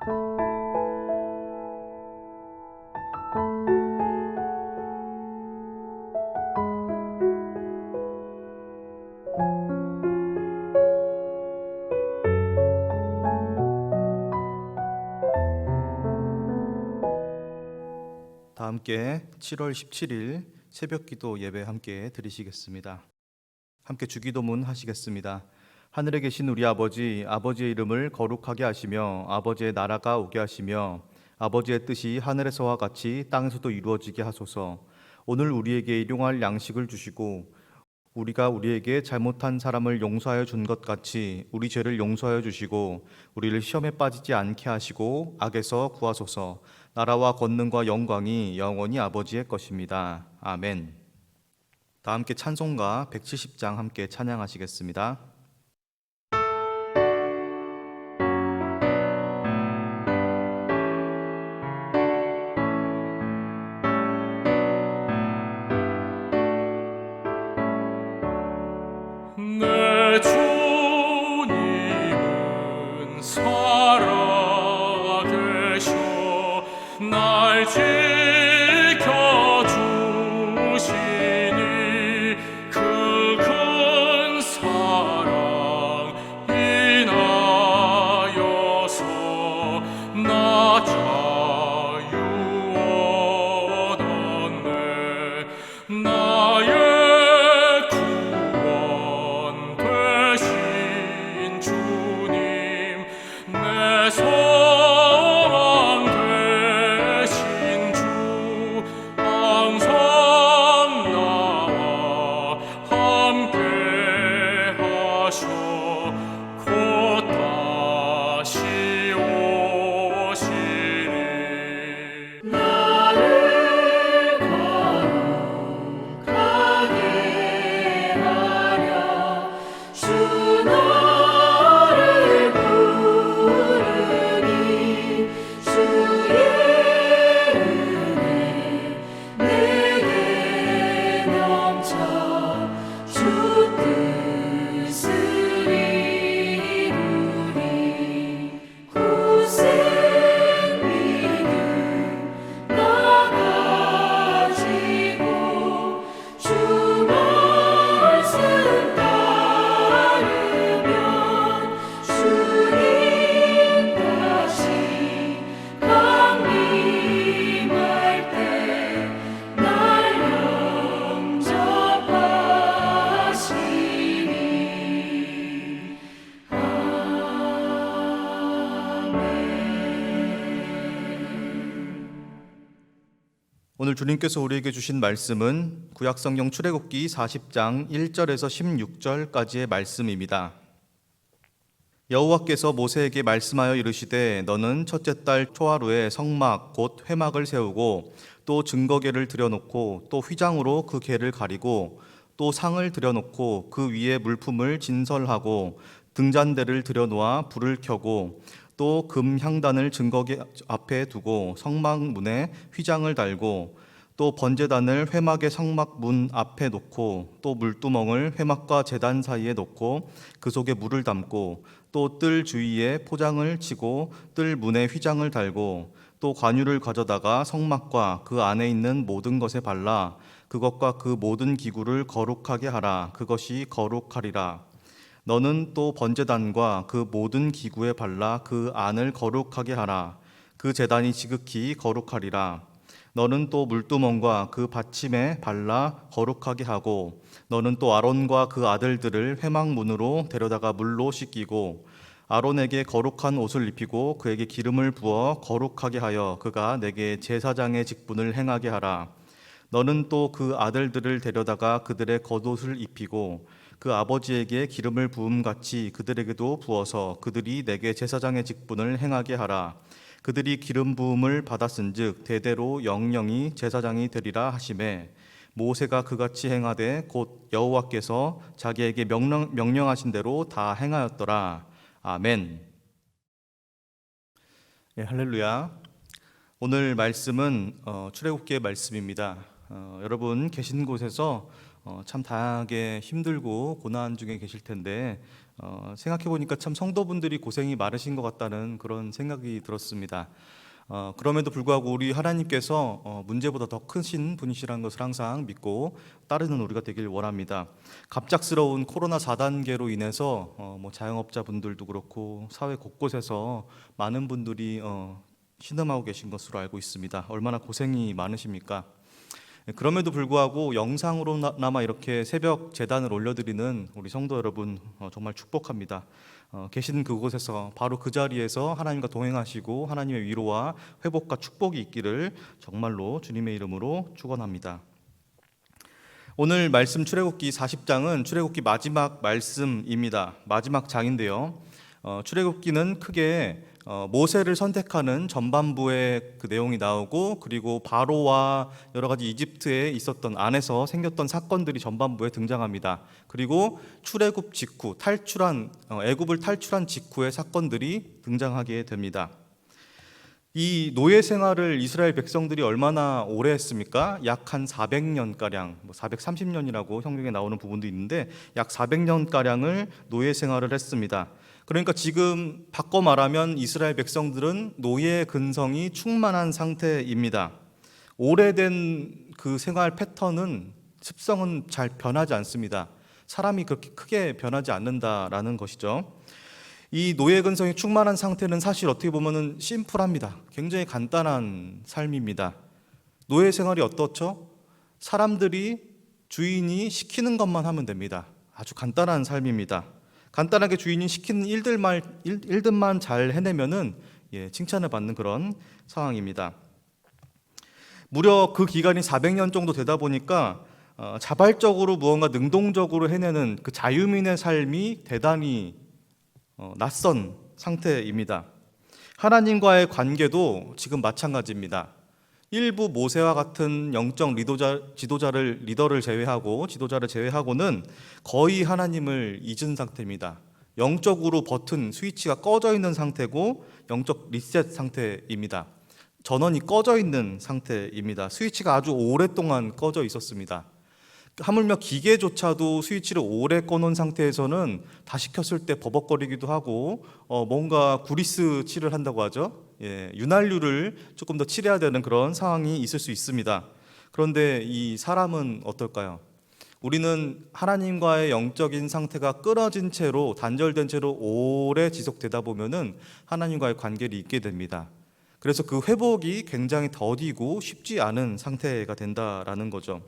다 함께 7월 17일 새벽기도 예배 함께 드리시겠습니다. 함께 주기도문 하시겠습니다. 하늘에 계신 우리 아버지, 아버지의 이름을 거룩하게 하시며 아버지의 나라가 오게 하시며 아버지의 뜻이 하늘에서와 같이 땅에서도 이루어지게 하소서. 오늘 우리에게 일용할 양식을 주시고 우리가 우리에게 잘못한 사람을 용서하여 준 것 같이 우리 죄를 용서하여 주시고 우리를 시험에 빠지지 않게 하시고 악에서 구하소서. 나라와 권능과 영광이 영원히 아버지의 것입니다. 아멘. 다 함께 찬송가 170장 함께 찬양하시겠습니다. 내 주님은 살아계셔 날 지켜주시니 그 큰 사랑 인하여서 나 자유 얻었네. 나의 구원 되신 주님, 내 소망 되신 주, 항상 나와 함께 하셔 곧 다시 오시리. 나를 거룩하게 하려 주 너를 부르니 주의 은혜 내게 넘쳐 주 뜻을 이루리. 굳은 믿음 나 가지고 주 말씀 따르면 주님 다시 강림할 때 날 영접하시리. 오늘 주님께서 우리에게 주신 말씀은 구약성경 출애굽기 40장 1절에서 16절까지의 말씀입니다. 여호와께서 모세에게 말씀하여 이르시되 너는 첫째 달 초하루에 성막 곧 회막을 세우고 또 증거궤를 들여놓고 또 휘장으로 그 궤를 가리고 또 상을 들여놓고 그 위에 물품을 진설하고 등잔대를 들여놓아 불을 켜고 또 금 향단을 증거궤 앞에 두고 성막 문에 휘장을 달고 또 번제단을 회막의 성막 문 앞에 놓고 또 물두멍을 회막과 제단 사이에 놓고 그 속에 물을 담고 또 뜰 주위에 포장을 치고 뜰 문에 휘장을 달고 또 관유를 가져다가 성막과 그 안에 있는 모든 것에 발라 그것과 그 모든 기구를 거룩하게 하라. 그것이 거룩하리라. 너는 또 번제단과 그 모든 기구에 발라 그 안을 거룩하게 하라. 그 제단이 지극히 거룩하리라. 너는 또 물두멍과 그 받침에 발라 거룩하게 하고 너는 또 아론과 그 아들들을 회막 문으로 데려다가 물로 씻기고 아론에게 거룩한 옷을 입히고 그에게 기름을 부어 거룩하게 하여 그가 내게 제사장의 직분을 행하게 하라. 너는 또 그 아들들을 데려다가 그들의 겉옷을 입히고 그 아버지에게 기름을 부음같이 그들에게도 부어서 그들이 내게 제사장의 직분을 행하게 하라. 그들이 기름 부음을 받았은즉 대대로 영영이 제사장이 되리라 하시매 모세가 그같이 행하되 곧 여호와께서 자기에게 명령하신 대로 다 행하였더라. 아멘. 네, 할렐루야. 오늘 말씀은 출애굽기의 말씀입니다. 여러분 계신 곳에서 참 다양하게 힘들고 고난 중에 계실 텐데 생각해 보니까 참 성도분들이 고생이 많으신 것 같다는 그런 생각이 들었습니다. 그럼에도 불구하고 우리 하나님께서 문제보다 더 크신 분이시라는 것을 항상 믿고 따르는 우리가 되길 원합니다. 갑작스러운 코로나 4단계로 인해서 뭐 자영업자분들도 그렇고 사회 곳곳에서 많은 분들이 신음하고 계신 것으로 알고 있습니다. 얼마나 고생이 많으십니까? 그럼에도 불구하고 영상으로나마 이렇게 새벽 제단을 올려드리는 우리 성도 여러분 정말 축복합니다. 계신 그곳에서 바로 그 자리에서 하나님과 동행하시고 하나님의 위로와 회복과 축복이 있기를 정말로 주님의 이름으로 축원합니다. 오늘 말씀 출애굽기 40장은 출애굽기 마지막 말씀입니다. 마지막 장인데요. 출애굽기는 크게 모세를 선택하는 전반부의 그 내용이 나오고, 그리고 바로와 여러 가지 이집트에 있었던 안에서 생겼던 사건들이 전반부에 등장합니다. 그리고 출애굽 직후 애굽을 탈출한 직후의 사건들이 등장하게 됩니다. 이 노예 생활을 이스라엘 백성들이 얼마나 오래 했습니까? 약 한 400년가량, 430년이라고 성경에 나오는 부분도 있는데 약 400년가량을 노예 생활을 했습니다. 그러니까 지금 바꿔 말하면 이스라엘 백성들은 노예 근성이 충만한 상태입니다. 오래된 그 생활 패턴은, 습성은 잘 변하지 않습니다. 사람이 그렇게 크게 변하지 않는다라는 것이죠. 이 노예 근성이 충만한 상태는 사실 어떻게 보면은 심플합니다. 굉장히 간단한 삶입니다. 노예 생활이 어떻죠? 사람들이, 주인이 시키는 것만 하면 됩니다. 아주 간단한 삶입니다. 간단하게 주인이 시키는 일들만 잘 해내면은 칭찬을 받는 그런 상황입니다. 무려 그 기간이 400년 정도 되다 보니까 자발적으로 무언가 능동적으로 해내는 그 자유민의 삶이 대단히 낯선 상태입니다. 하나님과의 관계도 지금 마찬가지입니다. 일부 모세와 같은 영적 지도자를 제외하고는 거의 하나님을 잊은 상태입니다. 영적으로 버튼 스위치가 꺼져 있는 상태고 영적 리셋 상태입니다. 전원이 꺼져 있는 상태입니다. 스위치가 아주 오랫동안 꺼져 있었습니다. 하물며 기계조차도 스위치를 오래 꺼놓은 상태에서는 다시 켰을 때 버벅거리기도 하고 뭔가 구리스 칠을 한다고 하죠. 윤활유를 조금 더 칠해야 되는 그런 상황이 있을 수 있습니다. 그런데 이 사람은 어떨까요? 우리는 하나님과의 영적인 상태가 끊어진 채로, 단절된 채로 오래 지속되다 보면은 하나님과의 관계를 잊게 됩니다. 그래서 그 회복이 굉장히 더디고 쉽지 않은 상태가 된다라는 거죠.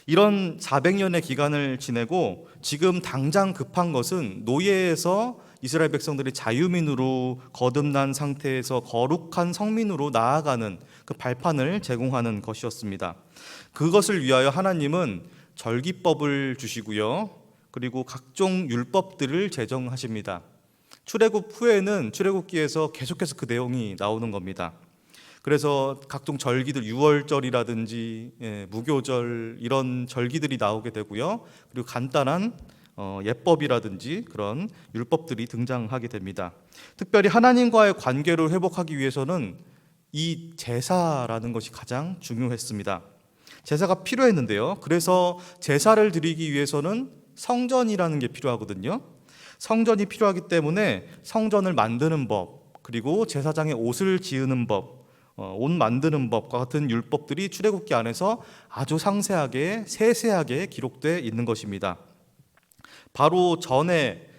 이런 400년의 기간을 지내고 지금 당장 급한 것은 노예에서 이스라엘 백성들이 자유민으로 거듭난 상태에서 거룩한 성민으로 나아가는 그 발판을 제공하는 것이었습니다. 그것을 위하여 하나님은 절기법을 주시고요. 그리고 각종 율법들을 제정하십니다. 출애굽 후에는 출애굽기에서 계속해서 그 내용이 나오는 겁니다. 그래서 각종 절기들, 유월절이라든지 무교절, 이런 절기들이 나오게 되고요. 그리고 간단한 예법이라든지 그런 율법들이 등장하게 됩니다. 특별히 하나님과의 관계를 회복하기 위해서는 이 제사라는 것이 가장 중요했습니다. 제사가 필요했는데요. 그래서 제사를 드리기 위해서는 성전이라는 게 필요하거든요. 성전이 필요하기 때문에 성전을 만드는 법, 그리고 제사장의 옷을 지으는 법, 옷 만드는 법과 같은 율법들이 출애굽기 안에서 아주 상세하게, 세세하게 기록되어 있는 것입니다. 바로 전에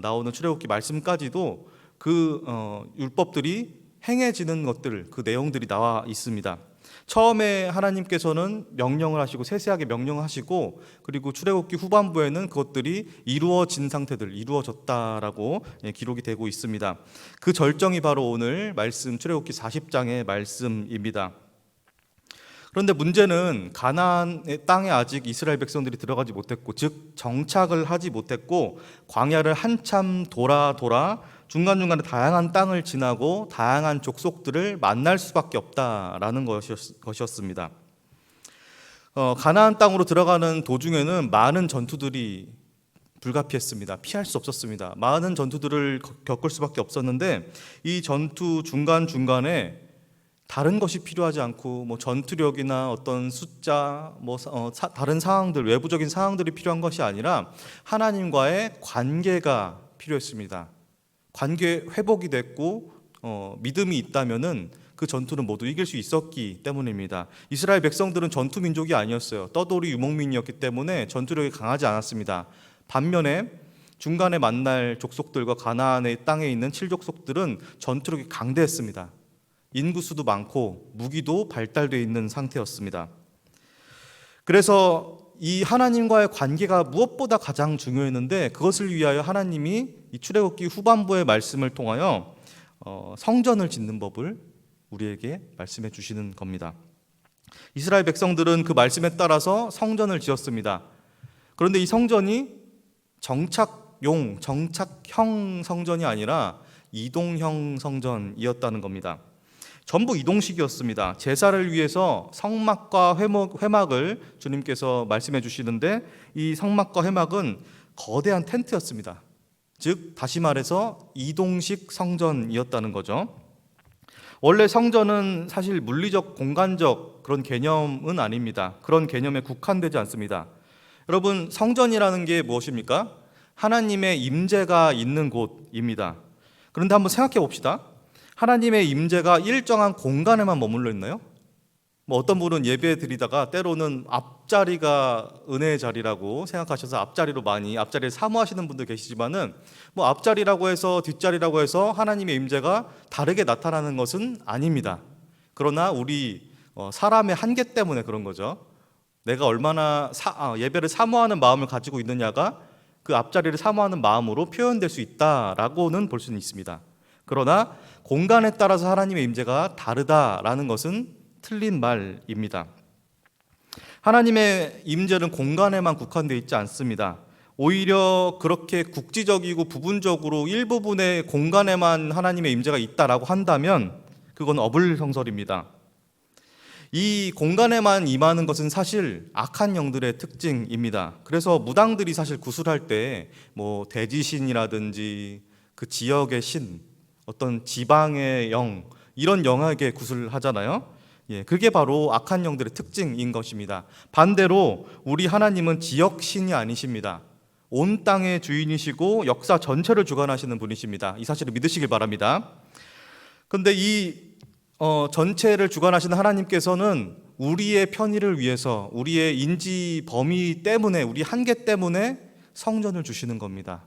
나오는 출애굽기 말씀까지도 그 율법들이 행해지는 것들, 그 내용들이 나와 있습니다. 처음에 하나님께서는 명령을 하시고, 세세하게 명령하시고, 그리고 출애굽기 후반부에는 그것들이 이루어진 상태들, 이루어졌다라고 기록이 되고 있습니다. 그 절정이 바로 오늘 말씀 출애굽기 40장의 말씀입니다. 그런데 문제는 가나안의 땅에 아직 이스라엘 백성들이 들어가지 못했고, 즉 정착을 하지 못했고, 광야를 한참 돌아 중간중간에 다양한 땅을 지나고 다양한 족속들을 만날 수밖에 없다라는 것이었습니다. 가나안 땅으로 들어가는 도중에는 많은 전투들이 불가피했습니다. 피할 수 없었습니다. 많은 전투들을 겪을 수밖에 없었는데 이 전투 중간중간에 다른 것이 필요하지 않고 뭐 전투력이나 어떤 숫자, 다른 상황들, 외부적인 상황들이 필요한 것이 아니라 하나님과의 관계가 필요했습니다. 관계 회복이 됐고 믿음이 있다면은 그 전투는 모두 이길 수 있었기 때문입니다. 이스라엘 백성들은 전투 민족이 아니었어요. 떠돌이 유목민이었기 때문에 전투력이 강하지 않았습니다. 반면에 중간에 만날 족속들과 가나안의 땅에 있는 7족속들은 전투력이 강대했습니다. 인구수도 많고 무기도 발달되어 있는 상태였습니다. 그래서 이 하나님과의 관계가 무엇보다 가장 중요했는데 그것을 위하여 하나님이 이 출애굽기 후반부의 말씀을 통하여 성전을 짓는 법을 우리에게 말씀해 주시는 겁니다. 이스라엘 백성들은 그 말씀에 따라서 성전을 지었습니다. 그런데 이 성전이 정착형 성전이 아니라 이동형 성전이었다는 겁니다. 전부 이동식이었습니다. 제사를 위해서 성막과 회막을 주님께서 말씀해 주시는데 이 성막과 회막은 거대한 텐트였습니다. 즉 다시 말해서 이동식 성전이었다는 거죠. 원래 성전은 사실 물리적, 공간적 그런 개념은 아닙니다. 그런 개념에 국한되지 않습니다. 여러분, 성전이라는 게 무엇입니까? 하나님의 임재가 있는 곳입니다. 그런데 한번 생각해 봅시다. 하나님의 임재가 일정한 공간에만 머물러 있나요? 어떤 분은 예배 드리다가 때로는 앞자리가 은혜의 자리라고 생각하셔서 앞자리를 사모하시는 분도 계시지만은 앞자리라고 해서 뒷자리라고 해서 하나님의 임재가 다르게 나타나는 것은 아닙니다. 그러나 우리 사람의 한계 때문에 그런 거죠. 내가 얼마나 예배를 사모하는 마음을 가지고 있느냐가 그 앞자리를 사모하는 마음으로 표현될 수 있다라고는 볼 수는 있습니다. 그러나 공간에 따라서 하나님의 임재가 다르다라는 것은 틀린 말입니다. 하나님의 임재는 공간에만 국한되어 있지 않습니다. 오히려 그렇게 국지적이고 부분적으로 일부분의 공간에만 하나님의 임재가 있다라고 한다면 그건 어불성설입니다. 이 공간에만 임하는 것은 사실 악한 영들의 특징입니다. 그래서 무당들이 사실 구술할 때 대지신이라든지 그 지역의 신, 어떤 지방의 영, 이런 영에게 구슬하잖아요. 그게 바로 악한 영들의 특징인 것입니다. 반대로 우리 하나님은 지역신이 아니십니다. 온 땅의 주인이시고 역사 전체를 주관하시는 분이십니다. 이 사실을 믿으시길 바랍니다. 그런데 이 전체를 주관하시는 하나님께서는 우리의 편의를 위해서 우리의 인지 범위 때문에 우리 한계 때문에 성전을 주시는 겁니다.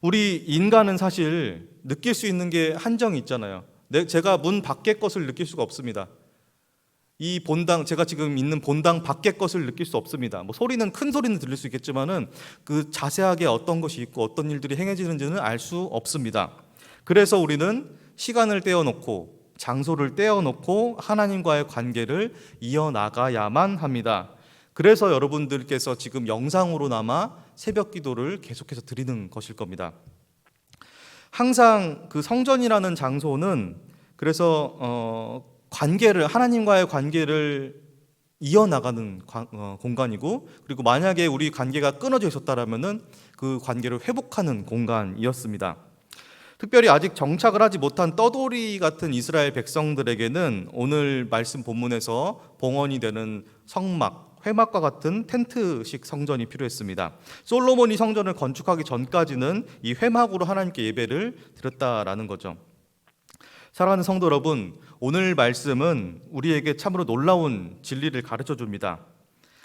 우리 인간은 사실 느낄 수 있는 게 한정이 있잖아요. 제가 문 밖의 것을 느낄 수가 없습니다. 이 본당, 제가 지금 있는 본당 밖의 것을 느낄 수 없습니다. 소리는, 큰 소리는 들릴 수 있겠지만은 그 자세하게 어떤 것이 있고 어떤 일들이 행해지는지는 알 수 없습니다. 그래서 우리는 시간을 떼어놓고 장소를 떼어놓고 하나님과의 관계를 이어나가야만 합니다. 그래서 여러분들께서 지금 영상으로나마 새벽 기도를 계속해서 드리는 것일 겁니다. 항상 그 성전이라는 장소는 그래서 하나님과의 관계를 이어나가는 공간이고, 그리고 만약에 우리 관계가 끊어져 있었다라면은 그 관계를 회복하는 공간이었습니다. 특별히 아직 정착을 하지 못한 떠돌이 같은 이스라엘 백성들에게는 오늘 말씀 본문에서 봉헌이 되는 성막, 회막과 같은 텐트식 성전이 필요했습니다. 솔로몬이 성전을 건축하기 전까지는 이 회막으로 하나님께 예배를 드렸다라는 거죠. 사랑하는 성도 여러분, 오늘 말씀은 우리에게 참으로 놀라운 진리를 가르쳐 줍니다.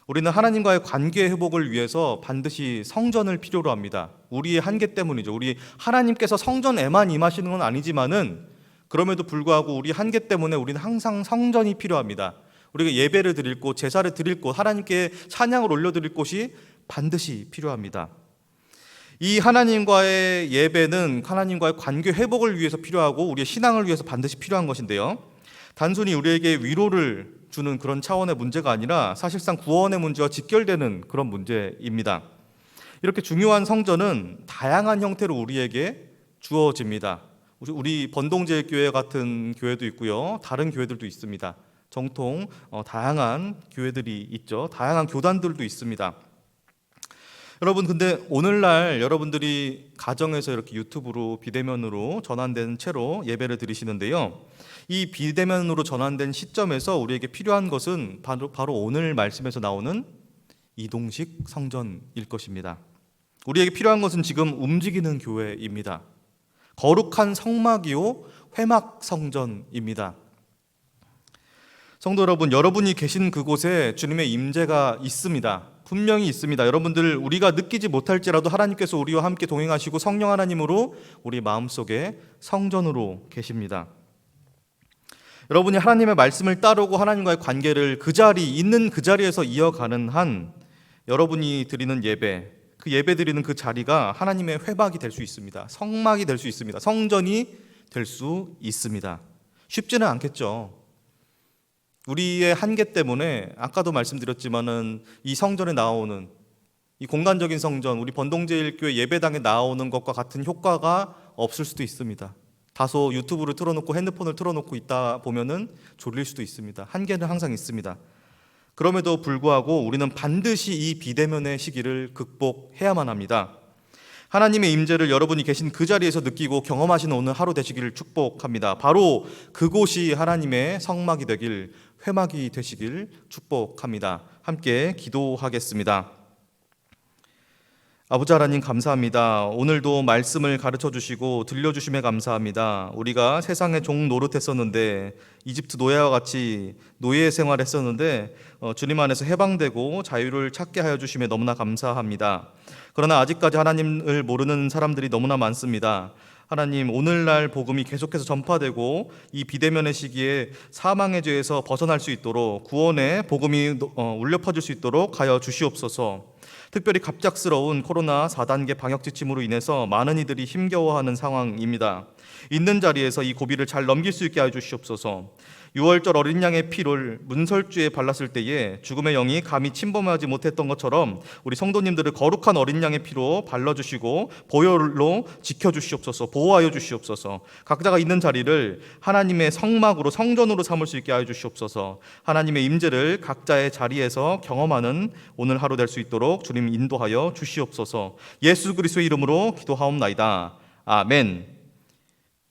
우리는 하나님과의 관계 회복을 위해서 반드시 성전을 필요로 합니다. 우리의 한계 때문이죠. 우리 하나님께서 성전에만 임하시는 건 아니지만은 그럼에도 불구하고 우리 한계 때문에 우리는 항상 성전이 필요합니다. 우리가 예배를 드릴 곳, 제사를 드릴 곳, 하나님께 찬양을 올려드릴 곳이 반드시 필요합니다. 이 하나님과의 예배는 하나님과의 관계 회복을 위해서 필요하고 우리의 신앙을 위해서 반드시 필요한 것인데요. 단순히 우리에게 위로를 주는 그런 차원의 문제가 아니라 사실상 구원의 문제와 직결되는 그런 문제입니다. 이렇게 중요한 성전은 다양한 형태로 우리에게 주어집니다. 우리 번동제일교회 같은 교회도 있고요. 다른 교회들도 있습니다. 정통 다양한 교회들이 있죠. 다양한 교단들도 있습니다. 여러분, 근데 오늘날 여러분들이 가정에서 이렇게 유튜브로 비대면으로 전환된 채로 예배를 드리시는데요, 이 비대면으로 전환된 시점에서 우리에게 필요한 것은 바로 오늘 말씀에서 나오는 이동식 성전일 것입니다. 우리에게 필요한 것은 지금 움직이는 교회입니다. 거룩한 성막이요 회막 성전입니다. 성도 여러분, 여러분이 계신 그곳에 주님의 임재가 있습니다. 분명히 있습니다. 여러분들, 우리가 느끼지 못할지라도 하나님께서 우리와 함께 동행하시고 성령 하나님으로 우리 마음속에 성전으로 계십니다. 여러분이 하나님의 말씀을 따르고 하나님과의 관계를 있는 그 자리에서 이어가는 한 여러분이 드리는 예배, 그 예배 드리는 그 자리가 하나님의 회막이 될 수 있습니다. 성막이 될 수 있습니다. 성전이 될 수 있습니다. 쉽지는 않겠죠. 우리의 한계 때문에 아까도 말씀드렸지만은 이 성전에 나오는 이 공간적인 성전, 우리 번동제일교회 예배당에 나오는 것과 같은 효과가 없을 수도 있습니다. 다소 유튜브를 틀어놓고 핸드폰을 틀어놓고 있다 보면은 졸릴 수도 있습니다. 한계는 항상 있습니다. 그럼에도 불구하고 우리는 반드시 이 비대면의 시기를 극복해야만 합니다. 하나님의 임재를 여러분이 계신 그 자리에서 느끼고 경험하시는 오늘 하루 되시기를 축복합니다. 바로 그곳이 하나님의 성막이 되길, 회막이 되시길 축복합니다. 함께 기도하겠습니다. 아버지 하나님, 감사합니다. 오늘도 말씀을 가르쳐 주시고 들려주심에 감사합니다. 우리가 세상의 종 노릇했었는데, 이집트 노예와 같이 노예 생활했었는데 주님 안에서 해방되고 자유를 찾게 하여 주심에 너무나 감사합니다. 그러나 아직까지 하나님을 모르는 사람들이 너무나 많습니다. 하나님, 오늘날 복음이 계속해서 전파되고 이 비대면의 시기에 사망의 죄에서 벗어날 수 있도록, 구원의 복음이 울려 퍼질 수 있도록 하여 주시옵소서. 특별히 갑작스러운 코로나 4단계 방역 지침으로 인해서 많은 이들이 힘겨워하는 상황입니다. 있는 자리에서 이 고비를 잘 넘길 수 있게 하여 주시옵소서. 6월절 어린 양의 피를 문설주에 발랐을 때에 죽음의 영이 감히 침범하지 못했던 것처럼 우리 성도님들을 거룩한 어린 양의 피로 발라주시고 보혈로 지켜주시옵소서, 보호하여 주시옵소서. 각자가 있는 자리를 하나님의 성막으로, 성전으로 삼을 수 있게 하여 주시옵소서. 하나님의 임재를 각자의 자리에서 경험하는 오늘 하루 될 수 있도록 주님 인도하여 주시옵소서. 예수 그리스도의 이름으로 기도하옵나이다. 아멘.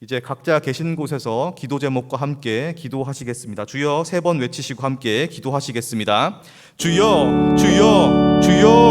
이제 각자 계신 곳에서 기도 제목과 함께 기도하시겠습니다. 주여 3번 외치시고 함께 기도하시겠습니다. 주여, 주여, 주여.